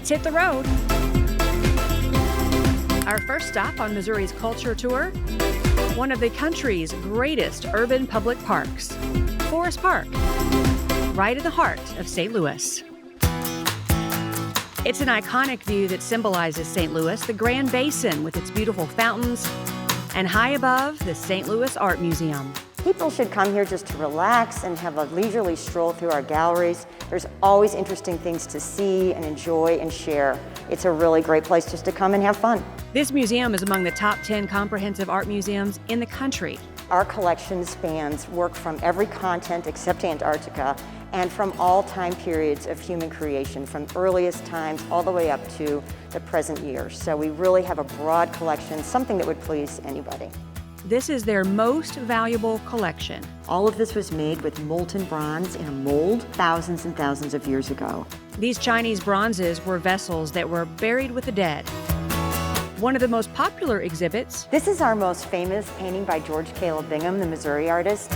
let's hit the road. Our first stop on Missouri's culture tour, one of the country's greatest urban public parks, Forest Park, right in the heart of St. Louis. It's an iconic view that symbolizes St. Louis, the Grand Basin with its beautiful fountains, and high above, the St. Louis Art Museum. People should come here just to relax and have a leisurely stroll through our galleries. There's always interesting things to see and enjoy and share. It's a really great place just to come and have fun. This museum is among the top 10 comprehensive art museums in the country. Our collection spans work from every continent except Antarctica and from all time periods of human creation, from earliest times all the way up to the present year. So we really have a broad collection, something that would please anybody. This is their most valuable collection. All of this was made with molten bronze in a mold thousands and thousands of years ago. These Chinese bronzes were vessels that were buried with the dead. One of the most popular exhibits. This is our most famous painting by George Caleb Bingham, the Missouri artist.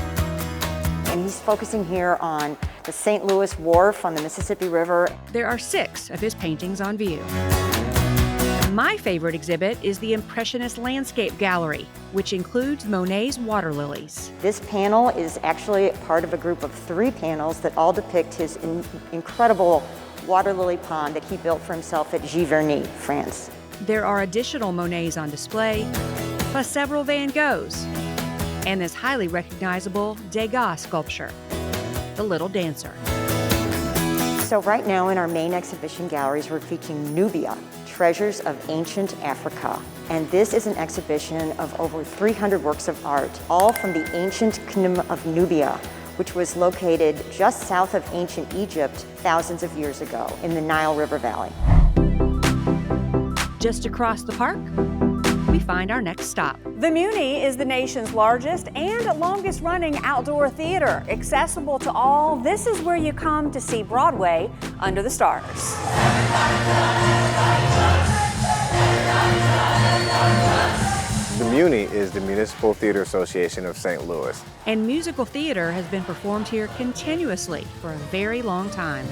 And he's focusing here on the St. Louis Wharf on the Mississippi River. There are 6 of his paintings on view. My favorite exhibit is the Impressionist Landscape Gallery, which includes Monet's water lilies. This panel is actually part of a group of 3 panels that all depict his incredible water lily pond that he built for himself at Giverny, France. There are additional Monets on display, plus several Van Goghs, and this highly recognizable Degas sculpture, The Little Dancer. So right now in our main exhibition galleries, we're featuring Nubia, Treasures of Ancient Africa. And this is an exhibition of over 300 works of art, all from the ancient kingdom of Nubia, which was located just south of ancient Egypt thousands of years ago in the Nile River Valley. Just across the park, we find our next stop. The Muni is the nation's largest and longest running outdoor theater. Accessible to all, this is where you come to see Broadway under the stars. The Muni is the Municipal Theatre Association of St. Louis. And musical theater has been performed here continuously for a very long time.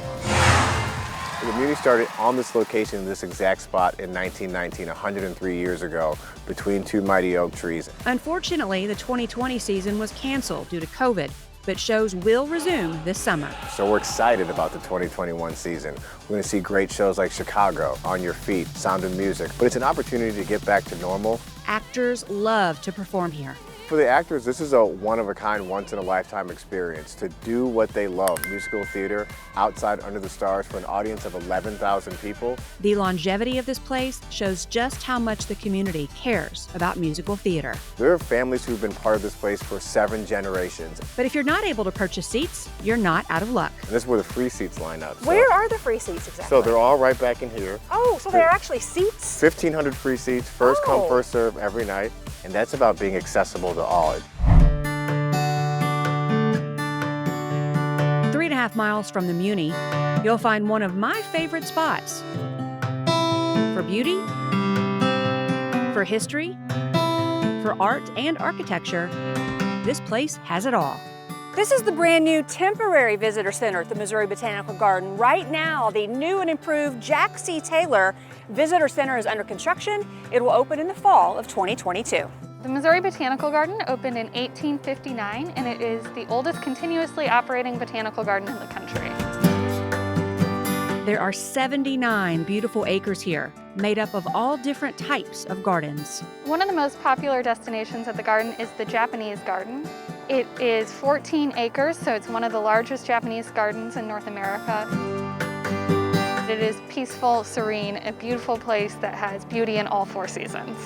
The Muni started on this location in this exact spot in 1919, 103 years ago, between 2 mighty oak trees. Unfortunately, the 2020 season was canceled due to COVID, but shows will resume this summer. So we're excited about the 2021 season. We're going to see great shows like Chicago, On Your Feet, Sound of Music, but it's an opportunity to get back to normal. Actors love to perform here. For the actors, this is a one-of-a-kind, once-in-a-lifetime experience to do what they love, musical theater, outside under the stars for an audience of 11,000 people. The longevity of this place shows just how much the community cares about musical theater. There are families who've been part of this place for 7 generations. But if you're not able to purchase seats, you're not out of luck. And this is where the free seats line up. Where are the free seats exactly? So they're all right back in here. Oh, so they're actually seats? 1,500 free seats, first come, first serve every night. And that's about being accessible to all. 3.5 miles from the Muni, you'll find one of my favorite spots. For beauty, for history, for art and architecture, this place has it all. This is the brand new temporary visitor center at the Missouri Botanical Garden. Right now, the new and improved Jack C. Taylor Visitor Center is under construction. It will open in the fall of 2022. The Missouri Botanical Garden opened in 1859, and it is the oldest continuously operating botanical garden in the country. There are 79 beautiful acres here, made up of all different types of gardens. One of the most popular destinations at the garden is the Japanese garden. It is 14 acres, so it's one of the largest Japanese gardens in North America. It is peaceful, serene, a beautiful place that has beauty in all 4 seasons.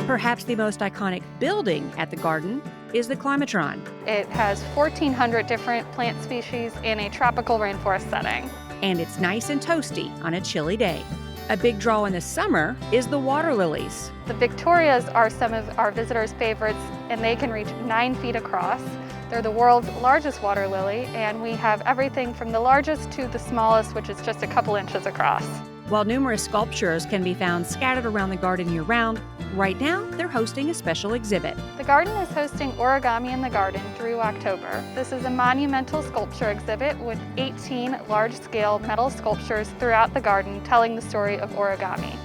Perhaps the most iconic building at the garden is the Climatron. It has 1,400 different plant species in a tropical rainforest setting. And it's nice and toasty on a chilly day. A big draw in the summer is the water lilies. The Victorias are some of our visitors' favorites, and they can reach 9 feet across. They're the world's largest water lily, and we have everything from the largest to the smallest, which is just a couple inches across. While numerous sculptures can be found scattered around the garden year-round, right now they're hosting a special exhibit. The garden is hosting Origami in the Garden through October. This is a monumental sculpture exhibit with 18 large-scale metal sculptures throughout the garden telling the story of origami.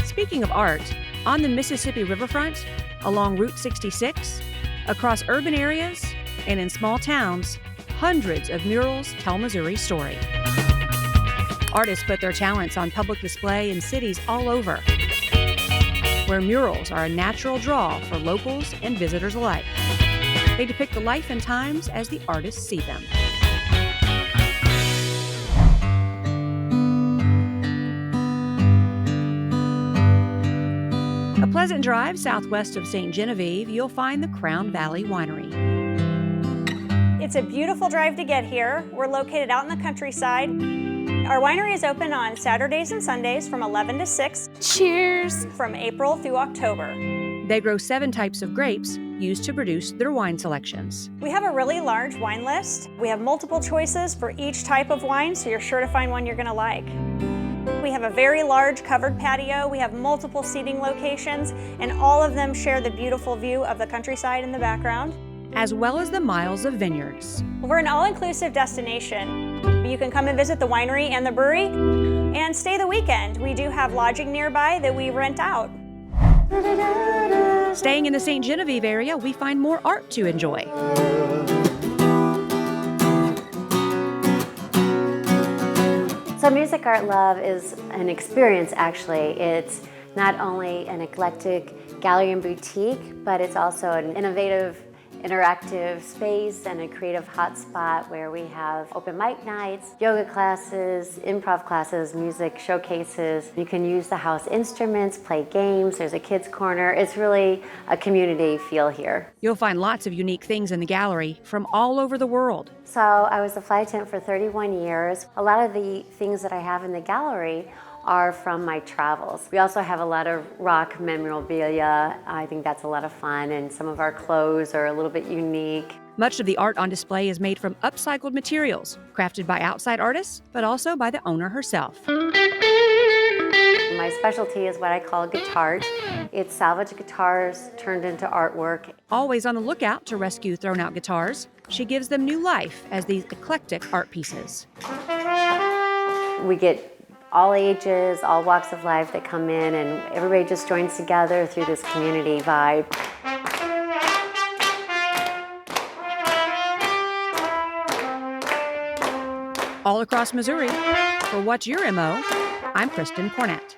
Speaking of art, on the Mississippi riverfront, along Route 66, across urban areas, and in small towns, hundreds of murals tell Missouri's story. Artists put their talents on public display in cities all over, where murals are a natural draw for locals and visitors alike. They depict the life and times as the artists see them. A pleasant drive southwest of St. Genevieve, you'll find the Crown Valley Winery. It's a beautiful drive to get here. We're located out in the countryside. Our winery is open on Saturdays and Sundays from 11 to 6. Cheers! From April through October. They grow 7 types of grapes used to produce their wine selections. We have a really large wine list. We have multiple choices for each type of wine, so you're sure to find one you're going to like. We have a very large covered patio. We have multiple seating locations, and all of them share the beautiful view of the countryside in the background, as well as the miles of vineyards. We're an all-inclusive destination. You can come and visit the winery and the brewery and stay the weekend. We do have lodging nearby that we rent out. Staying in the St. Genevieve area, we find more art to enjoy. So Music Art Love is an experience, actually. It's not only an eclectic gallery and boutique, but it's also an innovative, interactive space and a creative hotspot where we have open mic nights, yoga classes, improv classes, music showcases. You can use the house instruments, play games, there's a kids corner. It's really a community feel here. You'll find lots of unique things in the gallery from all over the world. So I was a flight attendant for 31 years. A lot of the things that I have in the gallery are from my travels. We also have a lot of rock memorabilia. I think that's a lot of fun, and some of our clothes are a little bit unique. Much of the art on display is made from upcycled materials, crafted by outside artists, but also by the owner herself. My specialty is what I call guitart. It's salvage guitars turned into artwork. Always on the lookout to rescue thrown-out guitars, she gives them new life as these eclectic art pieces. We get all ages, all walks of life that come in, and everybody just joins together through this community vibe. All across Missouri, for What's Your MO? I'm Kristen Cornett.